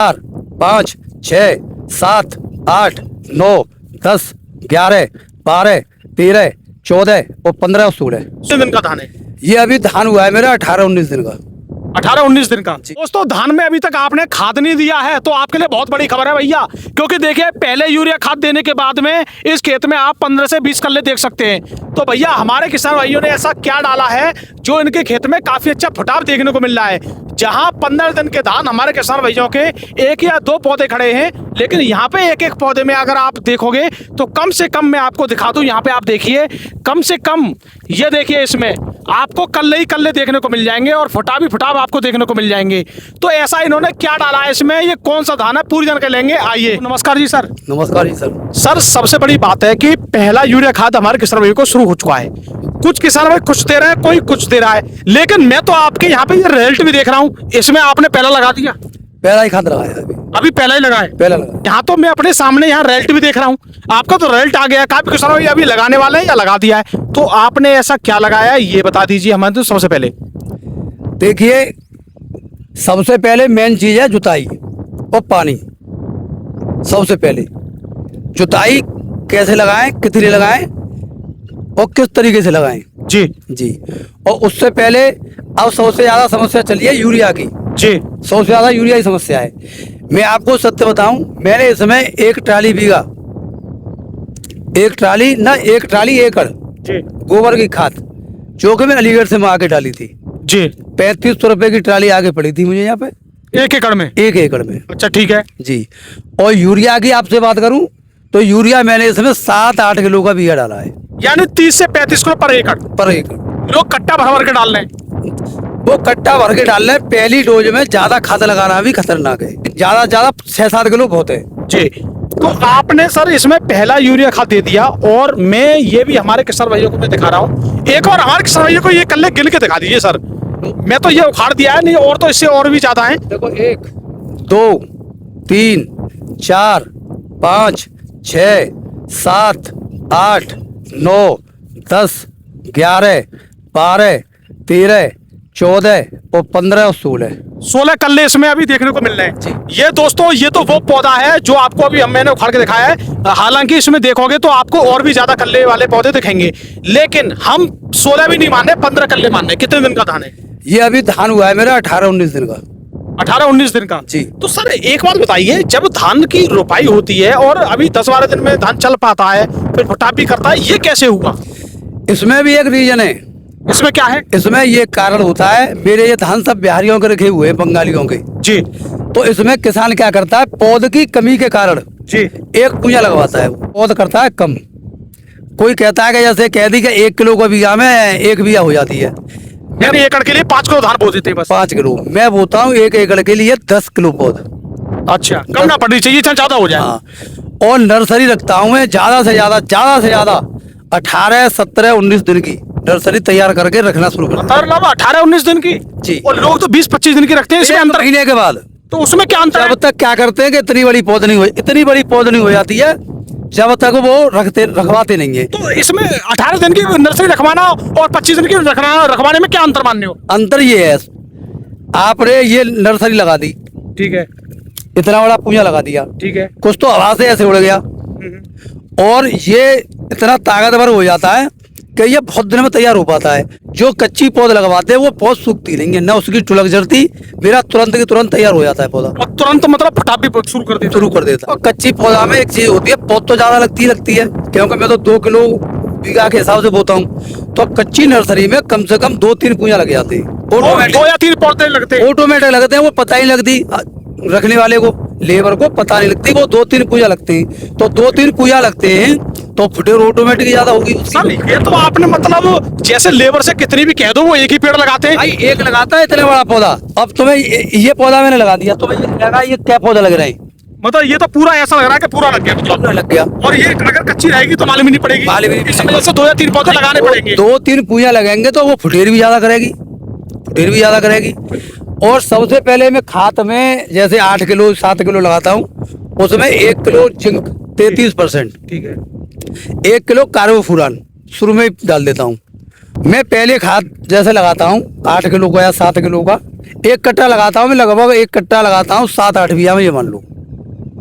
4 5 6 7 8 9 10 11 12 13 14 और 15 और 16। कितने दिन का धान है? ये अभी धान हुआ है मेरा 18-19 दिन का। 18-19 दिन का। दोस्तों धान में अभी तक आपने खाद नहीं दिया है तो आपके लिए बहुत बड़ी खबर है भैया, क्योंकि देखिए पहले यूरिया खाद देने के बाद में इस खेत में आप 15 से 20 कल्ले देख सकते हैं। तो भैया हमारे किसान भाइयों ने ऐसा क्या डाला है जो इनके खेत में काफी अच्छा फुटाव देखने को मिल रहा है। जहां 15 दिन के धान हमारे किसान भाइयों के 1 या 2 पौधे खड़े हैं, लेकिन यहाँ पे एक पौधे में अगर आप देखोगे तो कम से कम मैं आपको दिखा दूं, यहाँ पे आप देखिए कम से कम ये देखिए इसमें आपको कल्ले ही कल्ले देखने को मिल जाएंगे और फुटाव ही फुटाव आपको देखने को मिल जाएंगे। तो ऐसा इन्होंने क्या डाला है इसमें, ये कौन सा धान है, पूरी जानकारी लेंगे। आइए। नमस्कार जी सर। नमस्कार जी सर। सर सबसे बड़ी बात है कि पहला यूरिया खाद हमारे किसान भाइयों को शुरू हो चुका है। कुछ किसान भाई कुछ दे रहे हैं, कोई कुछ दे रहा है, लेकिन मैं तो आपके यहाँ पे ये रिजल्ट भी देख रहा हूँ। इसमें आपने पहला लगा दिया? पहला ही खाद लगाया अभी पहला ही लगा है। पहला लगा। यहाँ तो मैं अपने सामने यहाँ रिजल्ट भी देख रहा हूँ, आपका तो रिजल्ट आ गया। काफी किसान भाई अभी लगाने वाले हैं या लगा दिया है, तो आपने ऐसा क्या लगाया है ये बता दीजिए हमें। तो सबसे पहले देखिए, सबसे पहले मेन चीज है जुताई और पानी। सबसे पहले जुताई कैसे लगाएं, कितनी लगाएं और किस तरीके से लगाएं जी जी। और उससे पहले अब सबसे ज्यादा समस्या चली है यूरिया की जी। सबसे ज्यादा यूरिया की समस्या है। मैं आपको सत्य बताऊं, मैंने इसमें 1 ट्राली बीघा, 1 ट्राली ना 1 ट्राली एकड़ जी गोबर की खाद जो कि मैं अलीगढ़ से मंगा के डाली थी जी। 3500 रुपए की ट्राली आगे पड़ी थी मुझे यहाँ पे 1 एकड़ में। 1 एकड़ में। अच्छा ठीक है जी। और यूरिया की आपसे बात करूं तो यूरिया मैंने इसमें 7-8 किलो का बीघा डाला है, यानी 30 से 35 किलो पर एकड़। पर एकड़। लोग कट्टा भर भर के डाल रहे हैं। वो कट्टा भर के डाल रहे हैं। पहली डोज में ज्यादा खाद लगाना भी खतरनाक है, ज्यादा 6-7 किलो बहुत है जी। तो आपने सर इसमें पहला यूरिया खाद दे दिया, और मैं ये भी हमारे किसान भाइयों को मैं दिखा रहा हूँ। एक और हमारे किसान भाइयों को ये कल्ले गिन के दिखा दीजिए सर। मैं तो ये उखाड़ दिया है, नहीं और तो इससे और भी ज्यादा है। देखो 1 2 3 4 5 6 7 8 9 10 11 12 13 14 और 15 और 16 कल्ले इसमें अभी देखने को मिल रहे हैं। ये दोस्तों ये तो वो पौधा है जो आपको अभी मैंने उखाड़ के दिखाया है। हालांकि इसमें देखोगे तो आपको और भी ज्यादा कल्ले वाले पौधे दिखेंगे, लेकिन हम 16 भी नहीं मानने, 15 कल्ले मानने। कितने दिन का धान है ये? अभी धान हुआ है मेरा 18-19 दिन का। 18-19 दिन का जी। तो सर एक बात बताइए, जब धान की रोपाई होती है और अभी 10-12 दिन में धान चल पाता है, फिर फुटाव भी करता है, ये कैसे हुआ? इसमें भी एक रीजन है। इसमें क्या है? इसमें ये कारण होता है, मेरे ये धान सब बिहारियों के रखे हुए हैं, बंगालियों के जी। तो इसमें किसान क्या करता है, पौध की कमी के कारण जी। एक पूंजा लगवाता है, पौध करता है कम। कोई कहता है कि जैसे कह दी कि 1 किलो का बीघा में 1 बीघा हो जाती है, यानी एकड़ के लिए 5 किलो धान बो देते हैं बस। 5 किलो। मैं बोलता हूँ 1 एकड़ के लिए 10 किलो पौध। अच्छा, कम ना पड़नी चाहिए, ज्यादा हो जाए। हाँ। और नर्सरी रखता हूँ मैं ज्यादा से ज्यादा 18, 17, 19 दिन की नर्सरी तैयार करके रखना शुरू करता हूँ। मतलब 18-19 दिन की जी। और लोग तो 20-25 दिन की रखते हैं। इसमें एक अंतर महीने के बाद। तो उसमें क्या अंतर है? जब तक क्या करते हैं कि इतनी बड़ी पौध नहीं हो जाती है, जब तक वो रखवाते नहीं है। तो इसमें 18 दिन की नर्सरी रखवाना और 25 दिन की रखवाने में क्या अंतर मानने हो? अंतर ये है, आपने ये नर्सरी लगा दी, ठीक है, इतना बड़ा पूंजा लगा दिया, ठीक है। कुछ तो हवा से ऐसे उड़ गया, और ये इतना ताकतवर हो जाता है कि ये बहुत दिन में तैयार हो पाता है। जो कच्ची पौध लगवाते हैं वो पौध सूखती नहीं है, न उसकी टुलक जड़ती, मेरा तुरंत के तुरंत तैयार हो जाता है पौधा, और तुरंत मतलब फुटाव भी शुरू कर देता है। और कच्ची पौधा में एक चीज होती है, पौध तो ज्यादा लगती है, क्योंकि मैं तो 2 किलो बीघा के हिसाब से बोता हूँ। तो कच्ची नर्सरी में कम से कम 2-3 पूंजा लग जाते हैं, 2 या 3 पौधे लगते हैं, ऑटोमेटिक लगते हैं। वो पता ही नहीं लगती रखने वाले को, लेबर को पता नहीं लगती, वो 2-3 पूजा लगते हैं। तो 2-3 पूजा लगते हैं तो फुटेर ऑटोमेटिक ज्यादा होगी। सर ये तो आपने मतलब जैसे लेबर से कितनी भी कह दो वो एक ही पेड़ लगाते हैं। भाई एक लगाता है इतना बड़ा पौधा। अब तुम्हें ये पौधा मैंने लगा दिया, तुम्हें ये लगा, ये क्या पौधा लग रहा है? मतलब ये तो पूरा ऐसा लग रहा है कि पूरा लग गया, मतलब लग गया। और ये अगर कच्ची रहेगी तो मालूम ही नहीं पड़ेगी। मालूम ही नहीं इस वजह से 2 या 3 पौधे लगाने पड़ेंगे। 2-3 पूजा लगाएंगे तो वो फुटेर भी ज्यादा करेगी। और सबसे पहले मैं खाद में जैसे 8 किलो 7 किलो लगाता हूँ, उसमें 1 किलो जिंक 33%, ठीक है, 1 किलो कार्बोफुरान शुरू में डाल देता हूँ। मैं पहले खाद जैसे लगाता हूँ 8 किलो का या 7 किलो का, एक कट्टा लगाता हूँ मैं, लगभग एक कट्टा लगाता हूँ 7-8 बीघा में, ये मान लो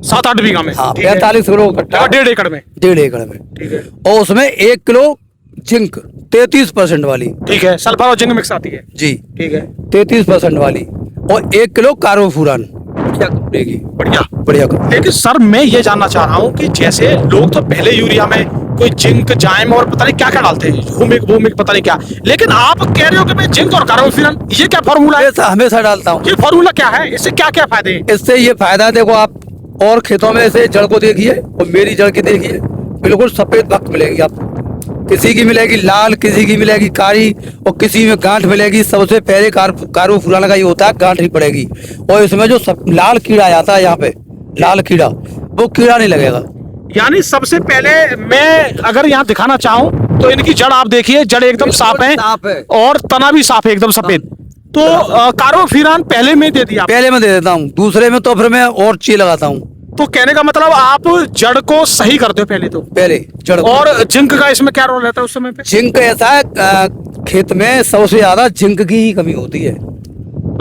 7-8 बीघा में। हाँ, ठीक है। 45 किलो का कट्टा, 1.5 एकड़ में। 1.5 एकड़ में। ठीक है। और उसमें 1 किलो जिंक 33% वाली, ठीक है, सल्फर और जिंक मिक्स आती है। जी ठीक है, 33% वाली, और 1 किलो कार्बोफ्यूरन, क्या कंपनी की, बढ़िया। बढ़िया कंपनी। लेकिन सर मैं ये जानना चाह रहा हूँ कि जैसे लोग तो पहले यूरिया में कोई जिंक जाइम और पता नहीं क्या क्या डालते हैं, हुमिक वूमिक पता नहीं क्या, लेकिन आप कह रहे हो कि मैं जिंक और कार्बोफ्यूरन, ये क्या फॉर्मूला है? हमेशा हमेशा डालता हूँ। ये फॉर्मूला क्या है? इससे क्या क्या फायदे हैं? इससे ये फायदा है, देखो आप और खेतों में ऐसे जड़ को देखिए और मेरी जड़ की देखिए, बिल्कुल सफेद भक्त मिलेगी आपको। किसी की मिलेगी लाल, किसी की मिलेगी कारी, और किसी में गांठ मिलेगी। सबसे पहले कार्बोफ्यूरन का ये होता है, गांठ नहीं पड़ेगी। और इसमें जो लाल कीड़ा आता है यहाँ पे, लाल कीड़ा, वो कीड़ा नहीं लगेगा। यानी सबसे पहले मैं अगर यहाँ दिखाना चाहूँ तो इनकी जड़ आप देखिए, जड़ एकदम साफ है और तना भी साफ है, एकदम सफेद। तो कार्बोफ्यूरन पहले में दे दिया, पहले मैं दे देता हूँ, दूसरे में तो फिर मैं और चीज लगाता हूँ। तो कहने का मतलब आप जड़ को सही करते हो पहले तो, पहले जड़ को। और जिंक का इसमें क्या रोल रहता है उस समय पे? जिंक ऐसा है, खेत में सबसे ज्यादा जिंक की ही कमी होती है।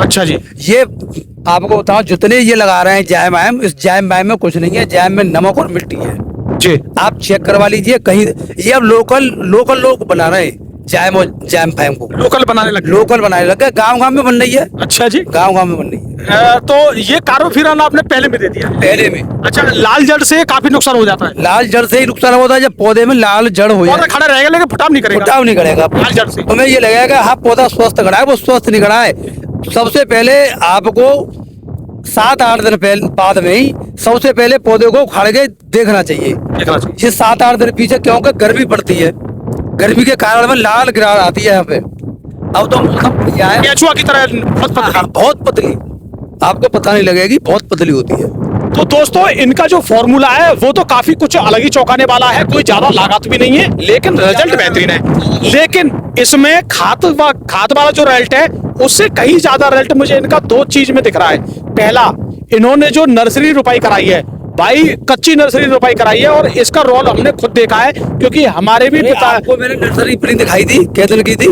अच्छा जी। ये आपको बताऊं, जितने ये लगा रहे हैं जैम आयम, इस जैम आयम में कुछ नहीं है, जैम में नमक और मिट्टी है जी। आप चेक करवा लीजिए कहीं। ये अब लोकल लोग बना रहे हैं जैम और जैम फैम को, लोकल बनाने लगे, लोकल बनाने लगे, गांव में बन रही है। अच्छा जी, गांव में बन रही है। तो ये कार्बोफ्यूरन आपने पहले में दे दिया? पहले में। अच्छा, लाल जड़ से काफी नुकसान हो जाता है? लाल जड़ से ही नुकसान होता है, जब पौधे में लाल जड़ हो पौधा जाए, खड़ा रहेगा लेकिन फुटाव नहीं करेगा, फुटाव नहीं करेगा लाल जड़ से। तुम्हें ये लगेगा हाँ पौधा स्वस्थ खड़ा है, वो स्वस्थ नहीं खड़ा है। सबसे पहले आपको 7-8 दिन पहले बाद में ही सबसे पहले पौधे को उखाड़ के देखना चाहिए। ये 7-8 दिन पीछे, क्योंकि गर्मी पड़ती है, गर्मी के कारण में लाल गिरावट आती है यहाँ पे। अब तो मौसम बढ़िया है, केचुआ की तरह बहुत पतली। बहुत पतली, आपको पता नहीं लगेगी, बहुत पतली होती है। तो दोस्तों इनका जो फॉर्मूला है वो तो काफी कुछ अलग ही चौंकाने वाला है, कोई ज्यादा लागत भी नहीं है लेकिन रिजल्ट बेहतरीन है। लेकिन इसमें खाद वाला जो रिजल्ट है उससे कहीं ज्यादा रिजल्ट मुझे इनका 2 चीज में दिख रहा है। पहला, इन्होंने जो नर्सरी रोपाई कराई है भाई, कच्ची नर्सरी रोपाई कराई है, और इसका रोल हमने खुद देखा है क्योंकि हमारे भी पिता आपको मैंने नर्सरी प्रिंट दिखाई थी, क्या दिन की थी?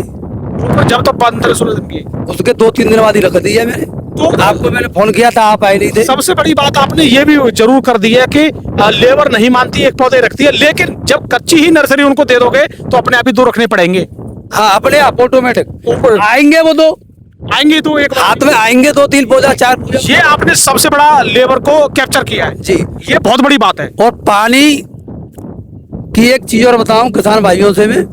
जब तो 15-16 दिन की, उसके 2-3 दिन बाद ही रख दी है मैंने। तो आपको मैंने फोन किया था, आप आए नहीं थे। सबसे बड़ी बात आपने ये भी जरूर कर दी है कि लेबर नहीं मानती, एक पौधे रखती है, लेकिन जब कच्ची ही नर्सरी उनको दे दोगे तो अपने आप ही 2 रखने पड़ेंगे। हाँ, अपने आप ऑटोमेटिक आएंगे, वो 2 आएंगे तो एक हाथ में आएंगे, 2-3 पौधा, 4 पौधा। ये आपने सबसे बड़ा लेबर को कैप्चर किया है जी, ये बहुत बड़ी बात है। और पानी की एक चीज और बताऊं किसान भाइयों से मैं,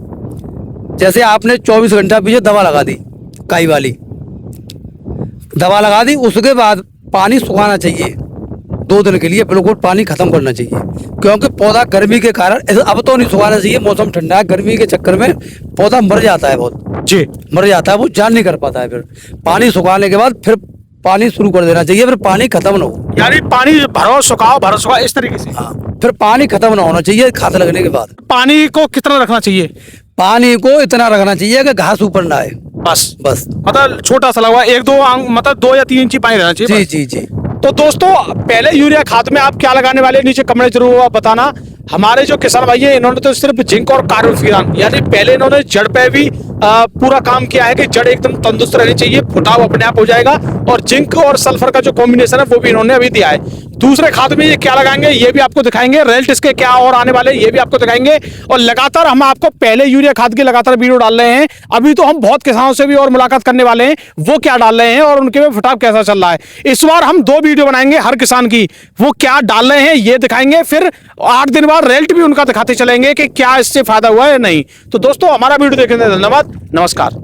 जैसे आपने 24 घंटा पीछे दवा लगा दी, काई वाली दवा लगा दी, उसके बाद पानी सुखाना चाहिए 2 दिन के लिए, बिल्कुल पानी खत्म करना चाहिए, क्योंकि पौधा गर्मी के कारण, अब तो नहीं सुखाना चाहिए, मौसम ठंडा है, गर्मी के चक्कर में पौधा मर जाता है, बहुत जी मर जाता है, वो जान नहीं कर पाता है। फिर पानी सुखाने के बाद फिर पानी शुरू कर देना चाहिए, फिर पानी खत्म ना हो, यानी पानी भरो सुखाओ इस तरीके से। हाँ, फिर पानी खत्म ना होना चाहिए खाद लगने के बाद। पानी को कितना रखना चाहिए? पानी को इतना रखना चाहिए कि घास ऊपर ना आए, बस मतलब छोटा सा लगा 1-2 मतलब 2 या 3 इंची पानी रहना चाहिए। जी जी जी। तो दोस्तों पहले यूरिया खाद में आप क्या लगाने वाले नीचे कमेंट जरूर बताना। हमारे जो किसान भाई है इन्होंने तो सिर्फ जिंक और कार्बोफ्यूरन, यानी पहले इन्होंने जड़ पे भी पूरा काम किया है कि जड़ एकदम तंदुरुस्त रहनी चाहिए, फुटाव अपने आप हो जाएगा, और जिंक और सल्फर का जो कॉम्बिनेशन है वो भी इन्होंने अभी दिया है। दूसरे खाद में ये क्या लगाएंगे ये भी आपको दिखाएंगे, रिजल्ट इसके क्या और आने वाले ये भी आपको दिखाएंगे, और लगातार हम आपको पहले यूरिया खाद के लगातार वीडियो डाल रहे हैं। अभी तो हम बहुत किसानों से भी और मुलाकात करने वाले हैं, वो क्या डाल रहे हैं और उनके में फुटाव कैसा चल रहा है। इस बार हम 2 वीडियो बनाएंगे हर किसान की, वो क्या डाल रहे हैं ये दिखाएंगे, फिर 8 दिन बाद रिजल्ट भी उनका दिखाते चलेंगे कि क्या इससे फायदा हुआ है या नहीं। तो दोस्तों हमारा वीडियो देखने के लिए धन्यवाद, नमस्कार।